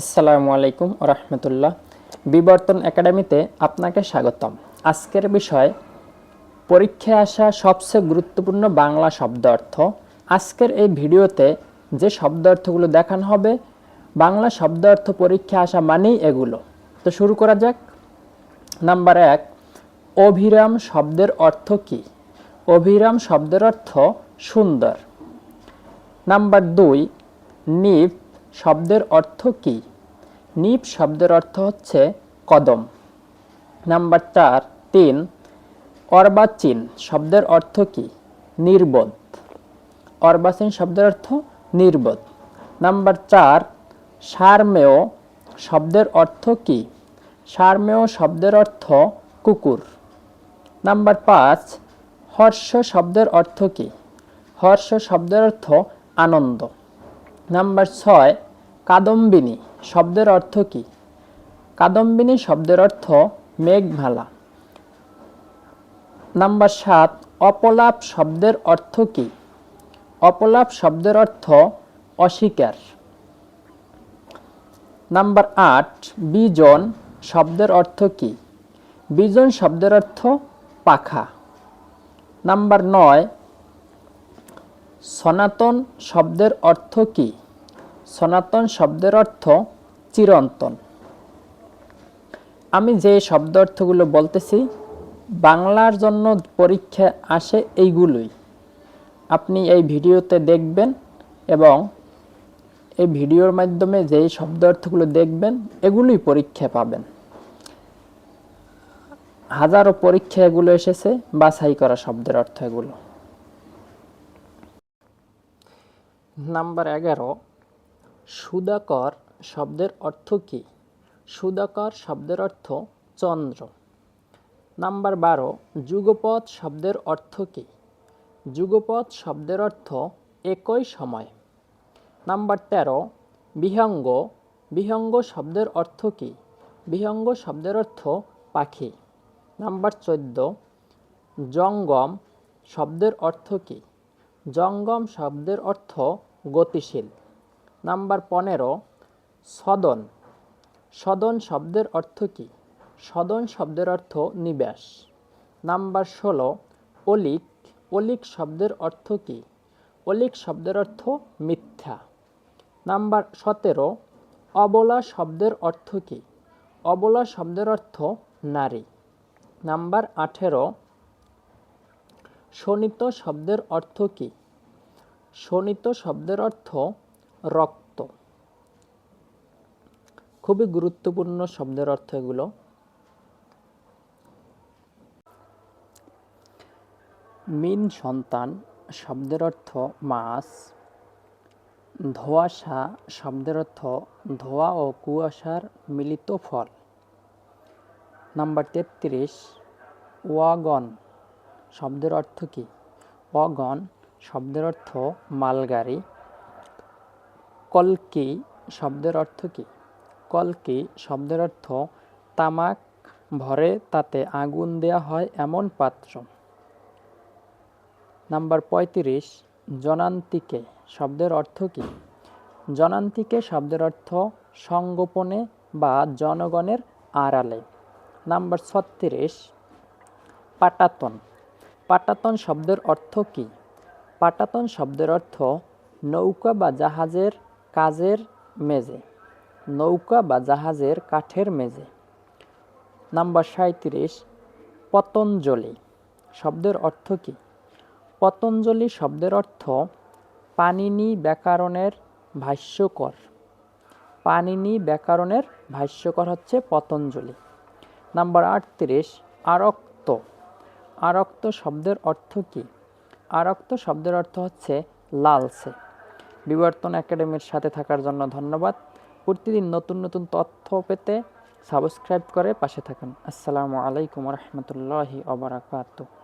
আসসালামু আলাইকুম ওয়া রাহমাতুল্লাহ। বিবর্তন একাডেমিতে আপনাকে স্বাগতম। আজকের বিষয় পরীক্ষায় আসা সবচেয়ে গুরুত্বপূর্ণ বাংলা শব্দ অর্থ। আজকের এই ভিডিওতে যে শব্দ অর্থগুলো দেখানো হবে, বাংলা শব্দ অর্থ পরীক্ষায় আসা মানেই এগুলো। তো শুরু করা যাক। নাম্বার 1, অভিরাম শব্দের অর্থ কী? অভিরাম শব্দের অর্থ সুন্দর। নাম্বার 2, নিপ শব্দের অর্থ কী? নিপ শব্দের অর্থ হচ্ছে কদম। নাম্বার 3, অর্বাচীন শব্দের অর্থ কী? নির্বোধ। অর্বাচীন শব্দের অর্থ নির্বোধ। নাম্বার 4, সারমেয় শব্দের অর্থ কী? সারমেয় শব্দের অর্থ কুকুর। নাম্বার 5, হর্ষ শব্দের অর্থ কী? হর্ষ শব্দের অর্থ আনন্দ। নাম্বার 6, কাদম্বিনী শব্দের অর্থ কী? কাদম্বিনী শব্দের অর্থ মেঘমালা। নাম্বার 7, অপলাপ শব্দের অর্থ কী? অপলাপ শব্দের অর্থ অস্বীকার। নাম্বার 8, বিজন শব্দের অর্থ কী? বিজন শব্দের অর্থ পাখা। নাম্বার 9, সনাতন শব্দের অর্থ কী? সনাতন শব্দের অর্থ চিরন্তন। আমি যে শব্দ অর্থগুলো বলতেছি বাংলার জন্য পরীক্ষায় আসে এইগুলোই। আপনি এই ভিডিওতে দেখবেন এবং এই ভিডিওর মাধ্যমে যেই শব্দ অর্থগুলো দেখবেন এগুলোই পরীক্ষায় পাবেন। হাজারো পরীক্ষা এগুলো এসেছে, বাছাই করা শব্দের অর্থ এগুলো। নাম্বার 11, সুধাকর শব্দের অর্থ কী? সুধাকর শব্দের অর্থ চন্দ্র। নাম্বার 12, যুগপৎ শব্দের অর্থ কী? যুগপৎ শব্দের অর্থ একই সময়। নাম্বার 13, বিহঙ্গ। বিহঙ্গ শব্দের অর্থ কী? বিহঙ্গ শব্দের অর্থ পাখি। নাম্বার 14, জঙ্গম শব্দের অর্থ কী? জঙ্গম শব্দের অর্থ গতিশীল। নাম্বার 15, সদন। সদন শব্দের অর্থ কী? সদন শব্দের অর্থ নিবাস। নাম্বার 16, অলিক। অলিক শব্দের অর্থ কী? অলিক শব্দের অর্থ মিথ্যা। নাম্বার 17, অবলা শব্দের অর্থ কী? অবলা শব্দের অর্থ নারী। নাম্বার 18, শোণিত শব্দের অর্থ কী? শোণিত শব্দের অর্থ রক্ত। খুবই গুরুত্বপূর্ণ শব্দের অর্থ এগুলো। মিন সন্তান শব্দের অর্থ মাছ। ধোঁয়াশা শব্দের অর্থ ধোঁয়া ও কুয়াশার মিলিত ফল। নাম্বার 33, ওয়াগন শব্দের অর্থ কী? ওয়াগন শব্দের অর্থ মালগাড়ি। কলকি শব্দের অর্থ কী? কলকি শব্দের অর্থ তামাক ভরে তাতে আগুন দেয়া হয় এমন পাত্র। নাম্বার 35, জনান্তিকে শব্দের অর্থ কী? জনান্তিকে শব্দের অর্থ সংগোপনে বা জনগণের আড়ালে। নাম্বার 36, পাটাতন। পাটাতন শব্দের অর্থ কী? পাটাতন শব্দের অর্থ নৌকা বা জাহাজের কাজের মেজে। নৌকা বা জাহাজের কাঠের মেজে। নাম্বার 37, পতঞ্জলি শব্দের অর্থ কী? পতঞ্জলি শব্দের অর্থ পাণিনি ব্যাকরণের ভাষ্যকর। পাণিনি ব্যাকরণের ভাষ্যকর হচ্ছে পতঞ্জলি। নাম্বার 38, আরক্ত। আরক্ত শব্দের অর্থ কী? আরক্ত শব্দের অর্থ হচ্ছে লালচে। বিবর্তন একাডেমির সাথে থাকার জন্য ধন্যবাদ। প্রতিদিন নতুন নতুন তথ্য পেতে সাবস্ক্রাইব করে পাশে থাকুন। আসসালামু আলাইকুম ওয়া রাহমাতুল্লাহি ওয়া বারাকাতুহু।